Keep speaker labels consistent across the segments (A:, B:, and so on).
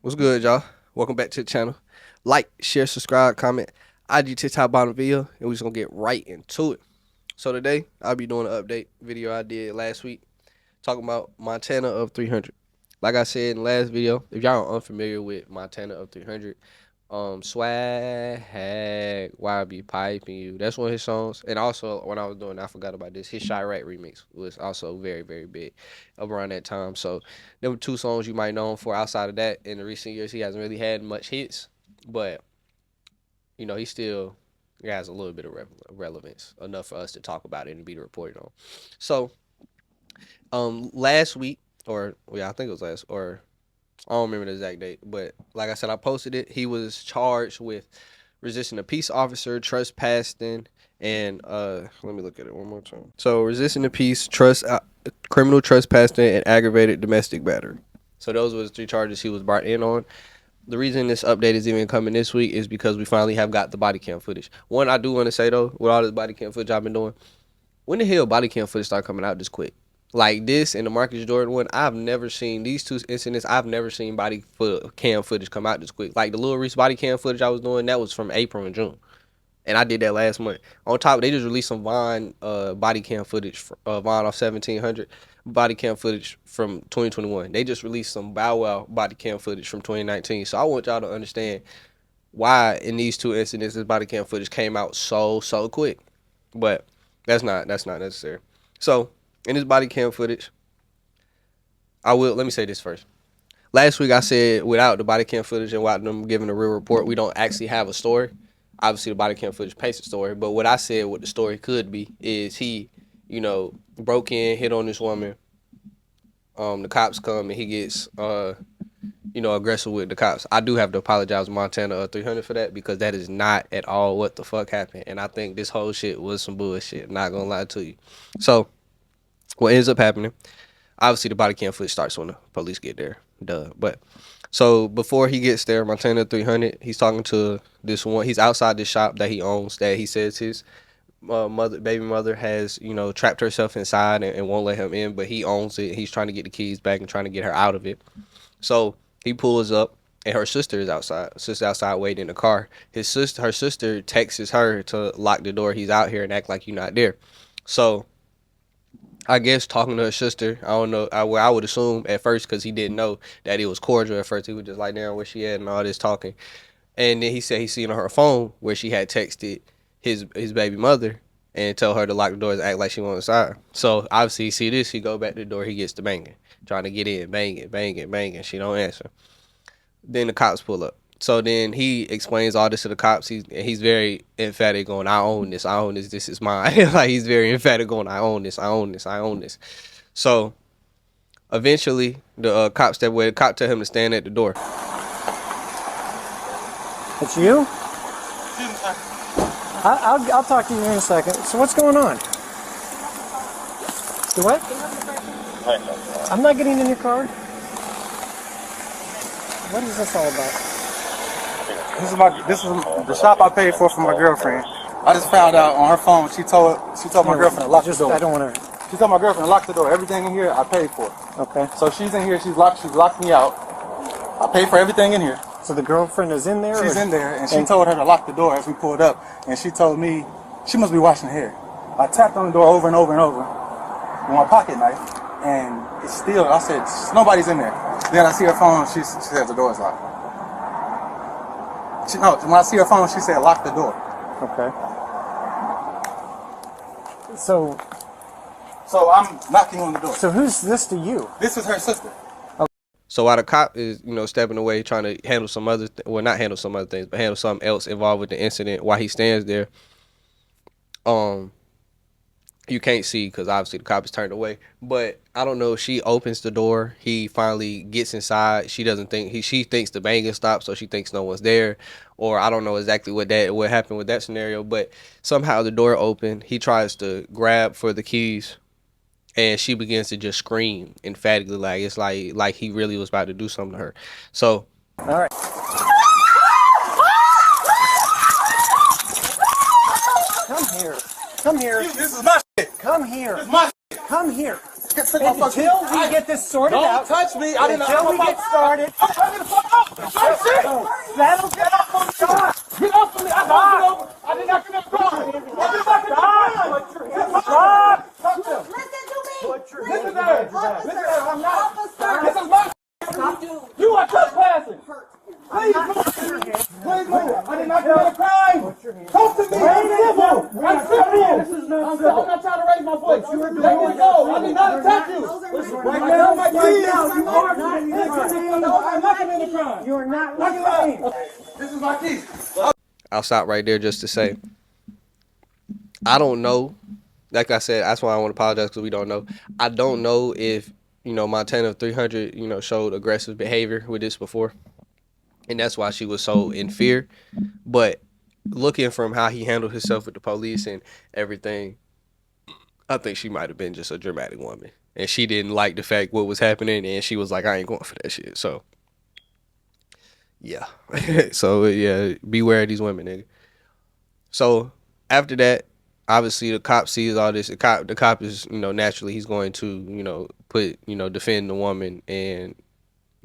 A: What's good, y'all? Welcome back to the channel. Like, share, subscribe, comment, IG to top bottom video, and we're just gonna get right into it. So today, I'll be doing an update video I did last week, talking about Montana of 300. Like I said in the last video, if y'all are unfamiliar with Montana of 300, Swag, Why I Be Piping You, that's one of his songs. And also, when I was doing, I forgot about this, his Chirac remix was also very, very big around that time. So there were two songs you might know him for. Outside of that, in the recent years, he hasn't really had much hits, but he still has a little bit of relevance, enough for us to talk about it and be reported on. So last week, or yeah, I think it was last, or I don't remember the exact date, but like I said, I posted it. He was charged with resisting a peace officer, trespassing, and let me look at it one more time. So resisting the peace, criminal trespassing, and aggravated domestic battery. So those were the three charges he was brought in on. The reason this update is even coming this week is because we finally have got the body cam footage. One, I do want to say though, with all this body cam footage I've been doing, when the hell body cam footage start coming out this quick? Like this and the Marcus Jordan one, I've never seen these two incidents. I've never seen body cam footage come out this quick. Like the Lil Reese body cam footage I was doing, that was from April and June, and I did that last month. On top, they just released some Vine body cam footage, Vine off 1700 body cam footage from 2021. They just released some Bow Wow body cam footage from 2019. So I want y'all to understand why in these two incidents this body cam footage came out so quick. But that's not necessary. So in this body cam footage, let me say this first. Last week I said without the body cam footage and without them giving a real report, we don't actually have a story. Obviously the body cam footage paints the story, but what I said what the story could be is he, broke in, hit on this woman. The cops come and he gets aggressive with the cops. I do have to apologize to Montana 300 for that, because that is not at all what the fuck happened. And I think this whole shit was some bullshit. Not gonna lie to you. So what ends up happening, obviously the body cam footage starts when the police get there. Duh. But so before he gets there, Montana 300, he's talking to this one. He's outside this shop that he owns that he says his baby mother has, trapped herself inside and won't let him in, but he owns it. He's trying to get the keys back and trying to get her out of it. So he pulls up and her sister is outside. Sister outside waiting in the car. Her sister texts her to lock the door. He's out here and act like you're not there. So I guess talking to her sister, I don't know, I would assume at first, because he didn't know that it was cordial at first. He was just like, damn, where she at and all this talking. And then he said he seen on her phone where she had texted his baby mother and tell her to lock the doors and act like she went inside. So obviously he see this, he go back to the door, he gets to banging, trying to get in, banging. She don't answer. Then the cops pull up. So then he explains all this to the cops. He's very emphatic on, I own this, this is mine. Like he's very emphatic on, I own this. So eventually the cop step away. The cop tell him to stand at the door.
B: It's you? I'll talk to you in a second. So what's going on? Do what? I'm not getting in your car. What is this all about?
C: This is the shop I paid for my girlfriend. I just found out on her phone she told my girlfriend to lock the door.
B: I don't want to.
C: She told my girlfriend to lock the door. Everything in here I paid for.
B: Okay.
C: So she's in here. She's locked me out. I paid for everything in here.
B: So the girlfriend is in there?
C: She's in there, and she told her to lock the door as we pulled up. And she told me she must be washing hair. I tapped on the door over and over with my pocket knife, and it's still. I said nobody's in there. Then I see her phone. She says the door is locked. When I see her phone, she said lock the door.
B: Okay. So
C: I'm knocking on the door.
B: So who's this to you?
C: This is her sister.
A: So while the cop is, stepping away, trying to handle some other, not handle some other things, but handle something else involved with the incident, while he stands there, you can't see because obviously the cop is turned away. But I don't know. She opens the door. He finally gets inside. She doesn't think she thinks the banging stopped, so she thinks no one's there, or I don't know exactly what happened with that scenario. But somehow the door opened. He tries to grab for the keys. And she begins to just scream emphatically, like it's like he really was about to do something to her. So,
B: all right. Come here.
C: This is my shit.
B: Come here.
C: This is my shit.
B: Come here.
C: Until
B: we get this sorted out.
C: Don't touch me.
B: Until we get started.
C: Get off of me! Get off of me! I did not commit a crime! I did not commit a crime! Stop!
D: Listen to me!
C: Listen to her! Listen to her! I'm not!
D: Officer!
C: This is my... You are trespassing! Please move! Please move! I did not commit a crime! Talk to me! I'm civil! I'm civil! This is not civil. I'm not trying to raise my voice. Let me go! I did not attack you! Right now, my keys! You are not in I'm not committing a crime! You are not listening! This is my keys!
A: I'll stop right there just to say, I don't know. Like I said, that's why I want to apologize, because we don't know. I don't know if, Montana 300, showed aggressive behavior with this before. And that's why she was so in fear. But looking from how he handled himself with the police and everything, I think she might have been just a dramatic woman. And she didn't like the fact what was happening, and she was like, I ain't going for that shit. So, yeah. So, yeah, beware of these women, nigga. So, after that, obviously the cop sees all this. The cop is, naturally he's going to, defend the woman and,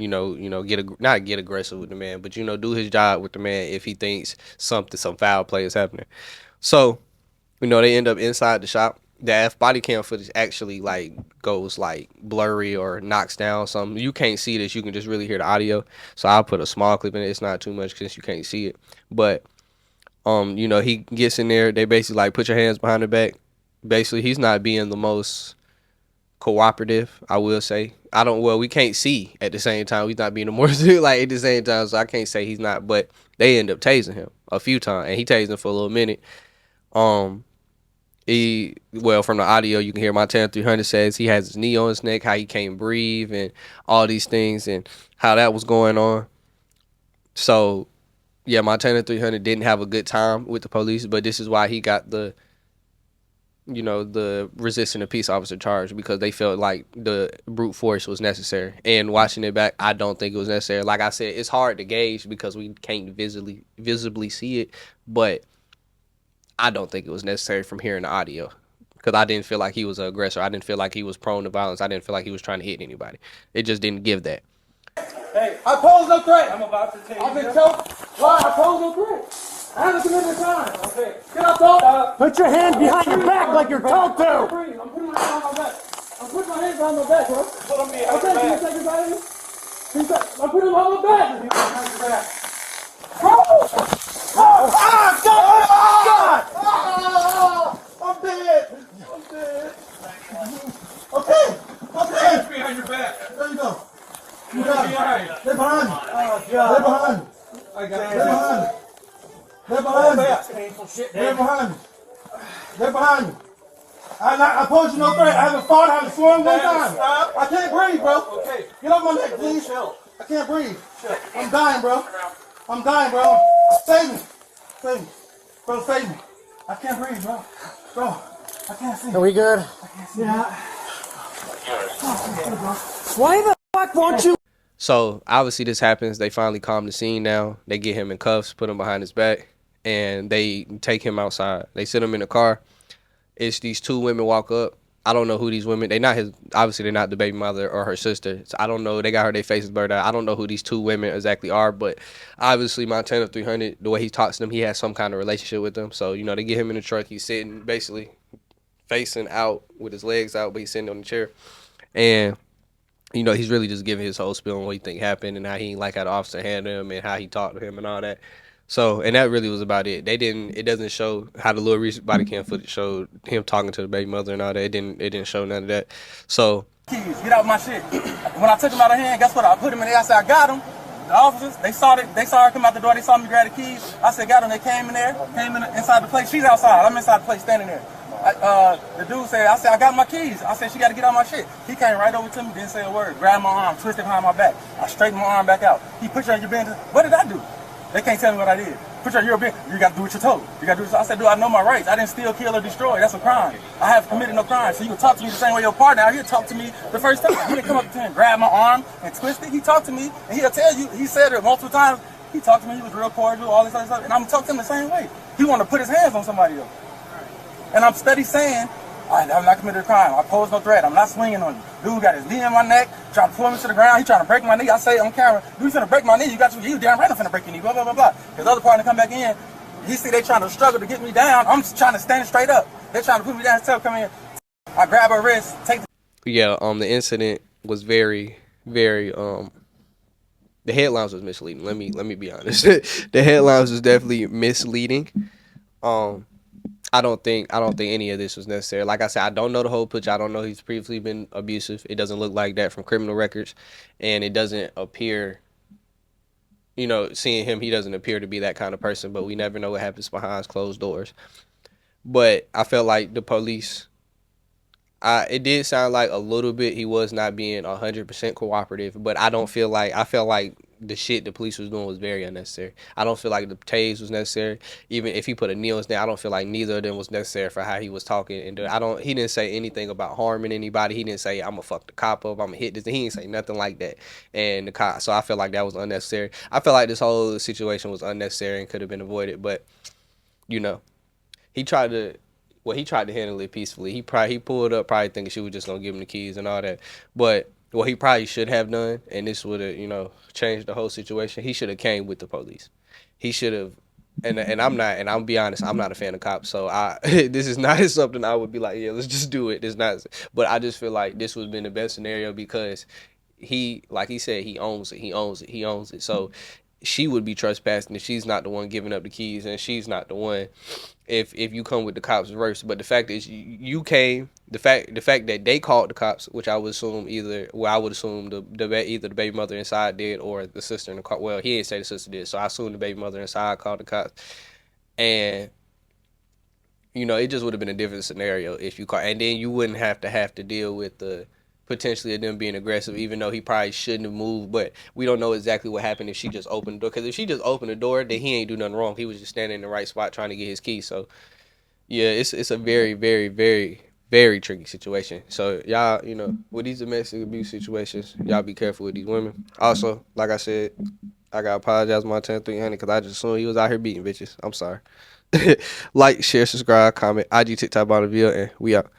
A: not get aggressive with the man, but, do his job with the man if he thinks some foul play is happening. So, they end up inside the shop. The body cam footage actually goes blurry or knocks down something. You can't see this. You can just really hear the audio. So I'll put a small clip in it. It's not too much since you can't see it. But he gets in there. They basically put your hands behind the back. Basically, he's not being the most cooperative, I will say. We can't see at the same time. He's not being the more at the same time, so I can't say he's not. But they end up tasing him a few times, and he tased him for a little minute. From the audio, you can hear Montana 300 says he has his knee on his neck, how he can't breathe, and all these things, and how that was going on. So, yeah, Montana 300 didn't have a good time with the police, but this is why he got the resisting a peace officer charge, because they felt like the brute force was necessary. And watching it back, I don't think it was necessary. Like I said, it's hard to gauge because we can't visibly see it, but I don't think it was necessary from hearing the audio, because I didn't feel like he was an aggressor. I didn't feel like he was prone to violence. I didn't feel like he was trying to hit anybody. It just didn't give that.
C: Hey, I pose no threat. I'm about to take I've been choked. Why? I pose no threat. I haven't committed a crime. Okay. Get up, dog.
B: Put your hands behind your back like you're told to.
C: I'm putting my hands behind my back. I'm putting my hands behind my back, bro. Put them behind my back. Can you take this out of here? I'm putting them behind my back. God! I'm dead. Okay. Hands behind your back. There you go. You got it. They're behind. Oh, God. They're behind. I got it. They're behind. They're behind. That's painful shit, They're behind. They're behind. I posed you no threat. I haven't fought. I haven't sworn one time. I can't breathe, bro. Okay. Get off my neck, please. Chill. I can't breathe. Chill. I'm dying, bro. I'm dying, bro. Save me. Save me. Bro, save me. I can't breathe, bro. Bro, I can't see.
B: Are we good?
C: I can't see. Yeah.
B: Why the fuck won't you?
A: So obviously this happens. They finally calm the scene down. They get him in cuffs, put him behind his back, and they take him outside. They sit him in the car. It's these two women walk up. I don't know who these women. Obviously they're not the baby mother or her sister. So I don't know. They got their faces blurred out. I don't know who these two women exactly are, but obviously Montana 300, the way he talks to them, he has some kind of relationship with them. So they get him in the truck. He's sitting basically facing out with his legs out, but he's sitting on the chair, and he's really just giving his whole spiel on what he think happened and how he like how the officer handled him and how he talked to him and all that. So, and that really was about it. It doesn't show how the little recent body cam footage showed him talking to the baby mother and all that. It didn't show none of that. So,
C: Get out my shit. When I took him out of hand, guess what? I put him in there. I said, I got him. The officers, they saw her come out the door. They saw me grab the keys. I said, got him. They came in there, inside the place. She's outside. I'm inside the place standing there. The dude said, I got my keys. I said, she got to get out my shit. He came right over to me, didn't say a word. Grabbed my arm, twisted behind my back. I straightened my arm back out. He put you on your bench. What did I do? They can't tell me what I did. Put you on your bench. You got to do what you're told. I said, dude, I know my rights. I didn't steal, kill, or destroy. That's a crime. I have committed no crime. So you can talk to me the same way your partner out here talked to me the first time. He didn't come up to me and grab my arm and twist it. He talked to me, and he'll tell you, he said it multiple times. He talked to me, he was real cordial, all this other stuff, and I'm talking to him the same way. He wanted to put his hands on somebody else. And I'm steady saying, I'm not committed a crime. I pose no threat. I'm not swinging on you. Dude got his knee in my neck, trying to pull me to the ground. He trying to break my knee. I say on camera, "You finna break my knee? You damn right I'm finna break your knee." Blah blah blah blah. His other partner come back in. He see they trying to struggle to get me down. I'm just trying to stand straight up. They trying to put me down. Tell come in. I grab her wrist, take.
A: Yeah, the incident was very, very the headlines was misleading. Let me be honest. The headlines was definitely misleading. I don't think any of this was necessary. Like I said, I don't know the whole picture. I don't know he's previously been abusive. It doesn't look like that from criminal records, and it doesn't appear. Seeing him, he doesn't appear to be that kind of person. But we never know what happens behind closed doors. But I felt like the police. It did sound like a little bit he was not being 100% cooperative, but I felt like the shit the police was doing was very unnecessary. I don't feel like the tase was necessary. Even if he put a knee on his neck, I don't feel like neither of them was necessary for how he was talking. And he didn't say anything about harming anybody. He didn't say I'm gonna fuck the cop up, I'm gonna hit this. He didn't say nothing like that. And the cop, so I felt like that was unnecessary. I felt like this whole situation was unnecessary and could have been avoided, but he tried to. Well, he tried to handle it peacefully. He pulled up, probably thinking she was just gonna give him the keys and all that. But what he probably should have done, and this would have, changed the whole situation. He should have came with the police. He should have, and I'm not, and I'll be honest, I'm not a fan of cops. So this is not something I would be like, yeah, let's just do it. It's not, but I just feel like this would have been the best scenario because like he said, he owns it. So she would be trespassing if she's not the one giving up the keys, and she's not the one if you come with the cops first. But the fact is you came, the fact that they called the cops, which I would assume either the baby mother inside did or the sister in the car. Well, he didn't say the sister did, so I assume the baby mother inside called the cops. And it just would have been a different scenario if you call, and then you wouldn't have to deal with the potentially of them being aggressive, even though he probably shouldn't have moved. But we don't know exactly what happened if she just opened the door. Because if she just opened the door, then he ain't do nothing wrong. He was just standing in the right spot trying to get his key. So, yeah, it's a very, very, very, very tricky situation. So, y'all, with these domestic abuse situations, y'all be careful with these women. Also, like I said, I got to apologize to Montana 300 because I just assumed he was out here beating bitches. I'm sorry. Like, share, subscribe, comment, IG, TikTok, bottom video, and we out.